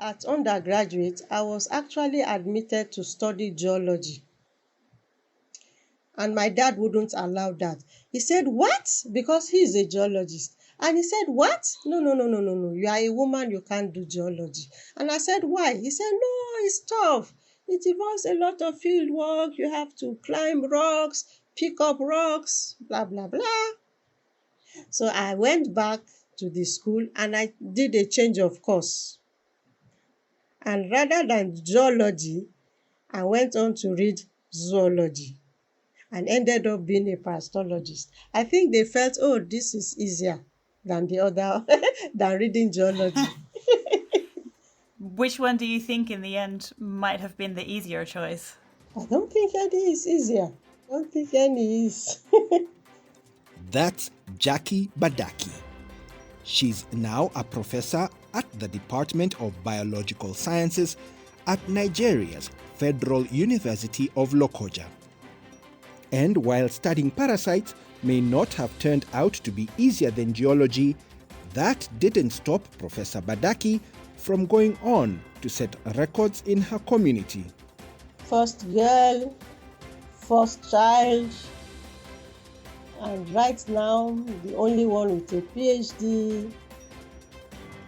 At undergraduate, I was actually admitted to study geology. And my dad wouldn't allow that. He said, "What?" Because he is a geologist. And he said, "What? No, no, no, no, no, no. You are a woman, you can't do geology." And I said, "Why?" He said, "No, it's tough. It involves a lot of field work. You have to climb rocks, pick up rocks, blah, blah, blah." So I went back to the school and I did a change of course. And rather than geology, I went on to read zoology and ended up being a parasitologist. I think they felt, oh, this is easier than the other, than reading geology. Which one do you think in the end might have been the easier choice? I don't think any is easier. I don't think any is. That's Jackie Badaki. She's now a professor at the Department of Biological Sciences at Nigeria's Federal University of Lokoja. And while studying parasites may not have turned out to be easier than geology, that didn't stop Professor Badaki from going on to set records in her community. First girl, first child, and right now the only one with a PhD.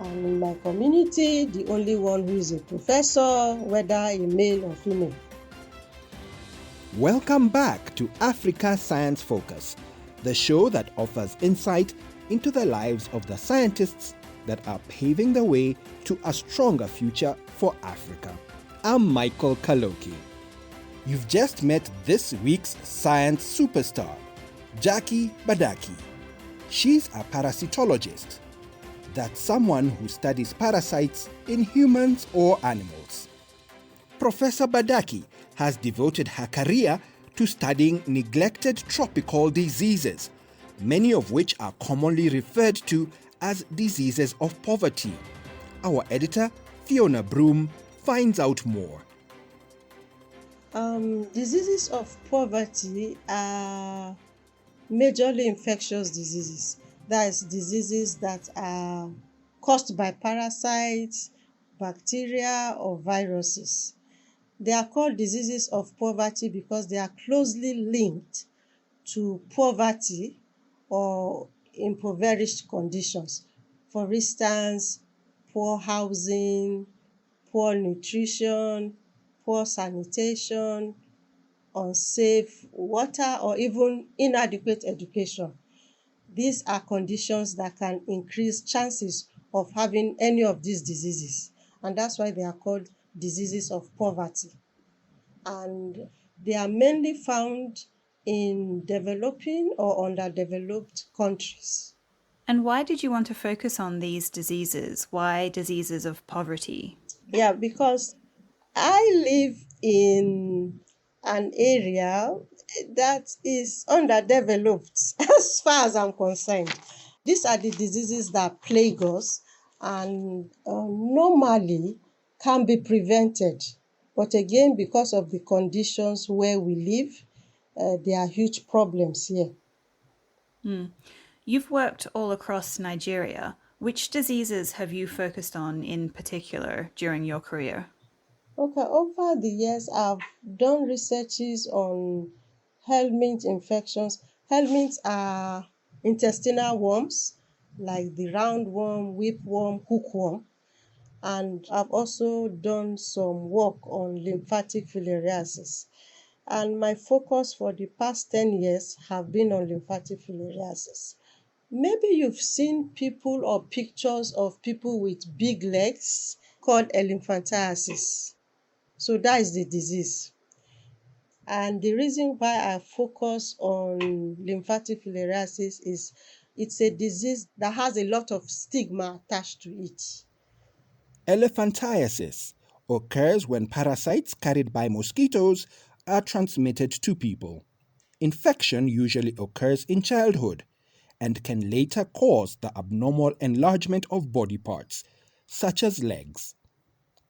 And in my community, the only one who is a professor, whether a male or female. Welcome back to Africa Science Focus, the show that offers insight into the lives of the scientists that are paving the way to a stronger future for Africa. I'm Michael Kaloki. You've just met this week's science superstar, Jackie Badaki. She's a parasitologist. That's someone who studies parasites in humans or animals. Professor Badaki has devoted her career to studying neglected tropical diseases, many of which are commonly referred to as diseases of poverty. Our editor, Fiona Broom, finds out more. Diseases of poverty are majorly infectious diseases. That is, diseases that are caused by parasites, bacteria, or viruses. They are called diseases of poverty because they are closely linked to poverty or impoverished conditions. For instance, poor housing, poor nutrition, poor sanitation, unsafe water, or even inadequate education. These are conditions that can increase chances of having any of these diseases, and that's why they are called diseases of poverty. And they are mainly found in developing or underdeveloped countries. And why did you want to focus on these diseases? Why diseases of poverty? Yeah, because I live in an area that is underdeveloped as far as I'm concerned. These are the diseases that plague us and normally can be prevented. But again, because of the conditions where we live, there are huge problems here. You've worked all across Nigeria. Which diseases have you focused on in particular during your career? Okay, over the years, I've done researches on helminth infections. Helminths are intestinal worms like the roundworm, whipworm, hookworm. And I've also done some work on lymphatic filariasis. And my focus for the past 10 years have been on lymphatic filariasis. Maybe you've seen people or pictures of people with big legs called elephantiasis. So that is the disease. And the reason why I focus on lymphatic filariasis is it's a disease that has a lot of stigma attached to it. Elephantiasis occurs when parasites carried by mosquitoes are transmitted to people. Infection usually occurs in childhood and can later cause the abnormal enlargement of body parts, such as legs.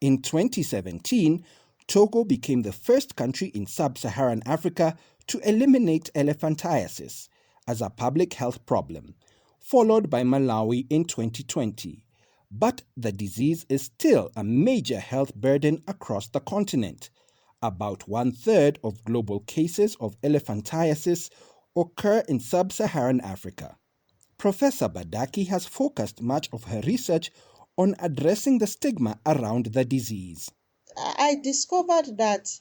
In 2017, Togo became the first country in Sub-Saharan Africa to eliminate elephantiasis as a public health problem, followed by Malawi in 2020. But the disease is still a major health burden across the continent. About 1/3 of global cases of elephantiasis occur in Sub-Saharan Africa. Professor Badaki has focused much of her research on addressing the stigma around the disease. I discovered that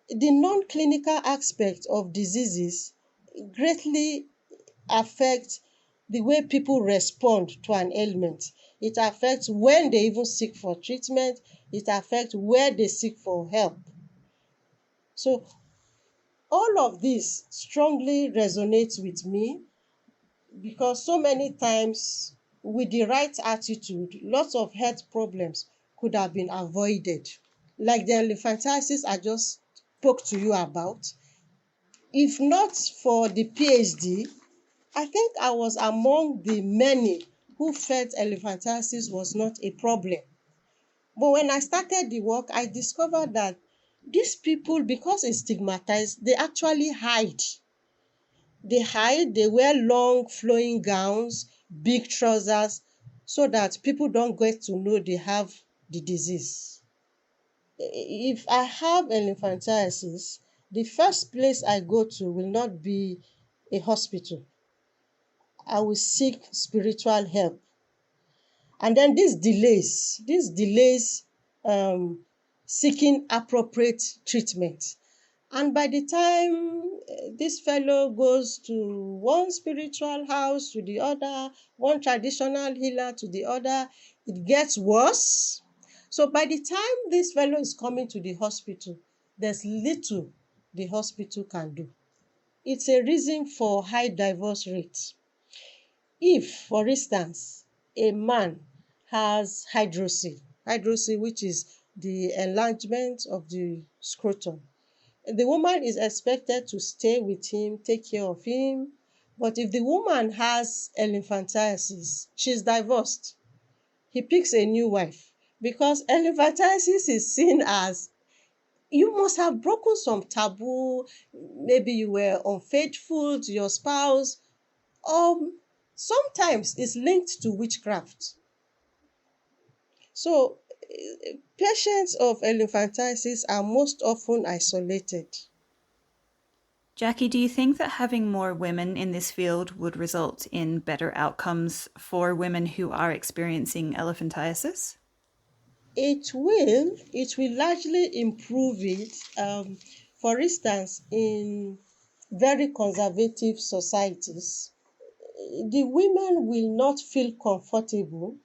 the non-clinical aspect of diseases greatly affect the way people respond to an ailment. It affects when they even seek for treatment. It affects where they seek for help. So all of this strongly resonates with me because so many times with the right attitude, lots of health problems could have been avoided. Like the elephantiasis I just spoke to you about. If not for the PhD, I think I was among the many who felt elephantiasis was not a problem. But when I started the work, I discovered that these people, because it's stigmatized, they actually hide. They wear long flowing gowns, big trousers, so that people don't get to know they have the disease. If I have elephantiasis, the first place I go to will not be a hospital. I will seek spiritual help. And then this delays seeking appropriate treatment. And by the time this fellow goes to one spiritual house to the other, one traditional healer to the other, it gets worse. So by the time this fellow is coming to the hospital, there's little the hospital can do. It's a reason for high divorce rates. If, for instance, a man has hydrocele, which is the enlargement of the scrotum, the woman is expected to stay with him, take care of him. But if the woman has elephantiasis, she's divorced. He picks a new wife because elephantiasis is seen as you must have broken some taboo. Maybe you were unfaithful to your spouse. Sometimes it's linked to witchcraft. So, patients of elephantiasis are most often isolated. Jackie, do you think that having more women in this field would result in better outcomes for women who are experiencing elephantiasis? It will largely improve it. For instance, in very conservative societies, the women will not feel comfortable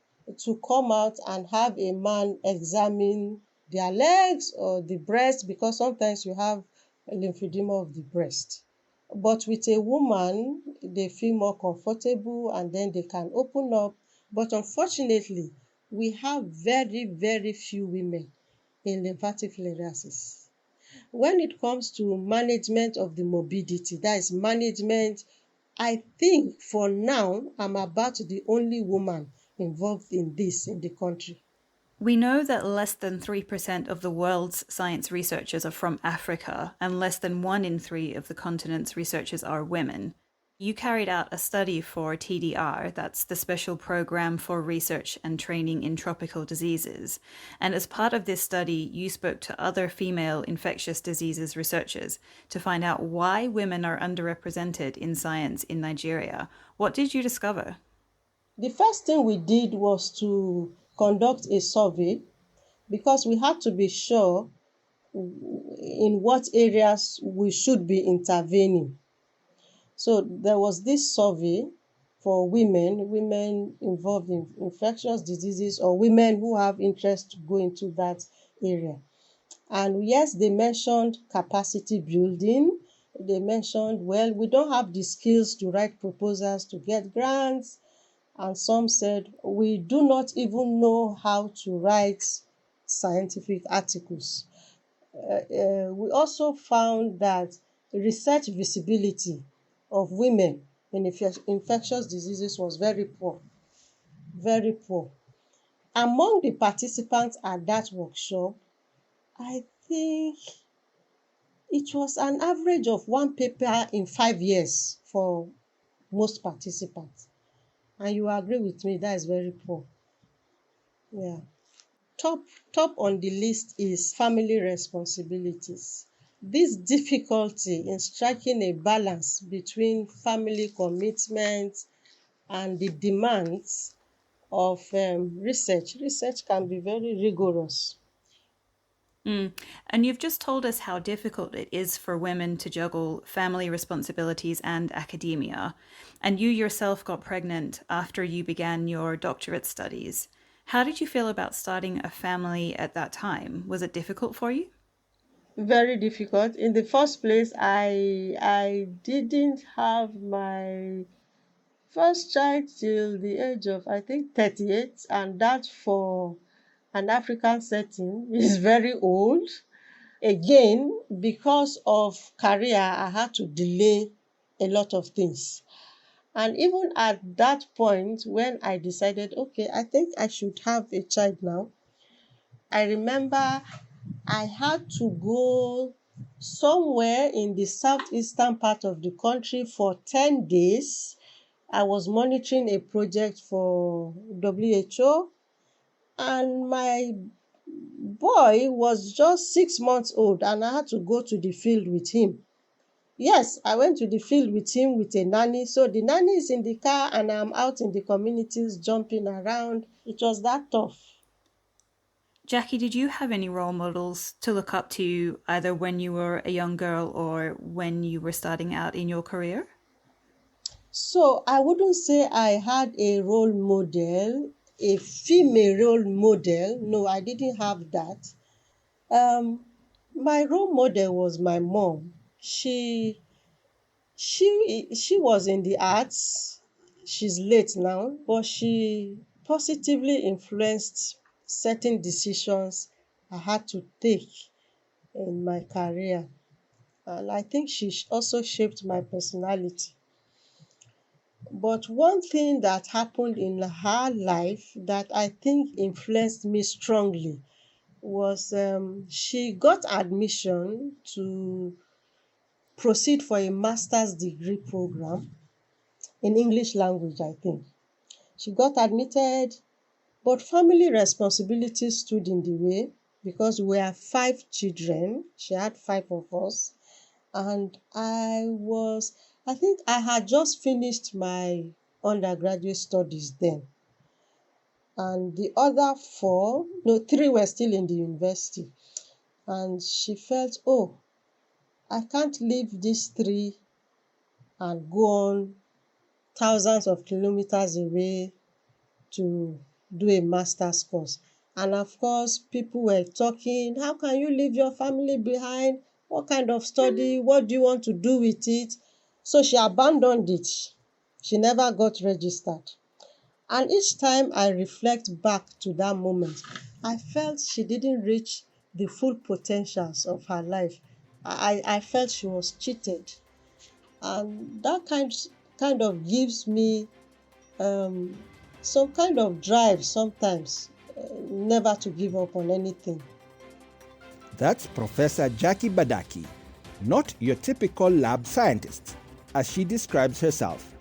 to come out and have a man examine their legs or the breast because sometimes you have lymphedema of the breast. But with a woman, they feel more comfortable and then they can open up. But unfortunately, we have very, very few women in lymphatic filariasis. When it comes to management of the morbidity, that is management, I think for now, I'm about the only woman involved in this in the country. We know that less than 3% of the world's science researchers are from Africa, and less than 1 in 3 of the continent's researchers are women. You carried out a study for TDR, that's the Special Program for Research and Training in Tropical Diseases, and as part of this study, you spoke to other female infectious diseases researchers to find out why women are underrepresented in science in Nigeria. What did you discover? The first thing we did was to conduct a survey because we had to be sure in what areas we should be intervening. So there was this survey for women involved in infectious diseases or women who have interest to go into that area. And yes, they mentioned capacity building. They mentioned, well, we don't have the skills to write proposals to get grants. And some said, we do not even know how to write scientific articles. We also found that research visibility of women in infectious diseases was very poor, very poor. Among the participants at that workshop, I think it was an average of one paper in 5 years for most participants. And you agree with me, that is very poor. Yeah. Top top on the list is family responsibilities. This difficulty in striking a balance between family commitment and the demands of research. Research can be very rigorous. Mm. And you've just told us how difficult it is for women to juggle family responsibilities and academia. And you yourself got pregnant after you began your doctorate studies. How did you feel about starting a family at that time? Was it difficult for you? Very difficult. In the first place, I didn't have my first child till the age of, I think, 38, and that for an African setting is very old. Again, because of career, I had to delay a lot of things. And even at that point, when I decided, okay, I think I should have a child now, I remember I had to go somewhere in the southeastern part of the country for 10 days. I was monitoring a project for WHO, and my boy was just 6 months old, and I had to go to the field with him. Yes, I went to the field with him with a nanny. So the nanny is in the car and I'm out in the communities jumping around. It was that tough. Jackie, did you have any role models to look up to either when you were a young girl or when you were starting out in your career? So I wouldn't say I had a role model, a female role model. No, I didn't have that. Um, my role model was my mom. She was in the arts. She's late now, but she positively influenced certain decisions I had to take in my career. And I think she also shaped my personality. But one thing that happened in her life that I think influenced me strongly was she got admission to proceed for a master's degree program in English language, I think. She got admitted, but family responsibilities stood in the way because we are 5 children. She had 5 of us. And I think I had just finished my undergraduate studies then. And the other four, no, three were still in the university. And she felt, oh, I can't leave these three and go on thousands of kilometers away to do a master's course. And of course, people were talking, how can you leave your family behind? What kind of study? What do you want to do with it? So she abandoned it. She never got registered. And each time I reflect back to that moment, I felt she didn't reach the full potentials of her life. I felt she was cheated. And that kind of gives me um, some kind of drive sometimes, never to give up on anything. That's Professor Jackie Badaki, not your typical lab scientist, as she describes herself.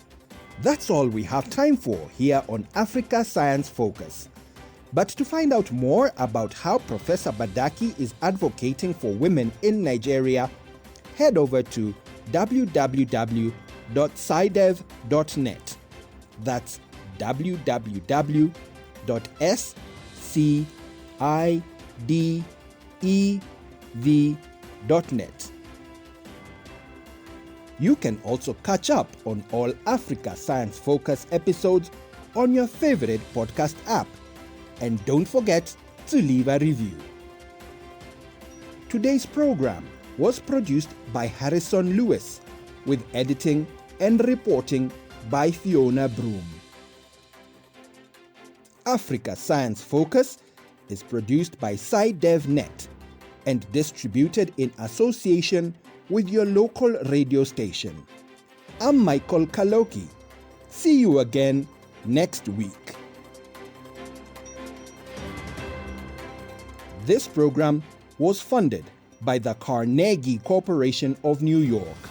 That's all we have time for here on Africa Science Focus. But to find out more about how Professor Badaki is advocating for women in Nigeria, head over to www.scidev.net. That's www.scidev.net. You can also catch up on all Africa Science Focus episodes on your favorite podcast app. And don't forget to leave a review. Today's program was produced by Harrison Lewis, with editing and reporting by Fiona Broom. Africa Science Focus is produced by SciDevNet and distributed in association with your local radio station. I'm Michael Kaloki. See you again next week. This program was funded by the Carnegie Corporation of New York.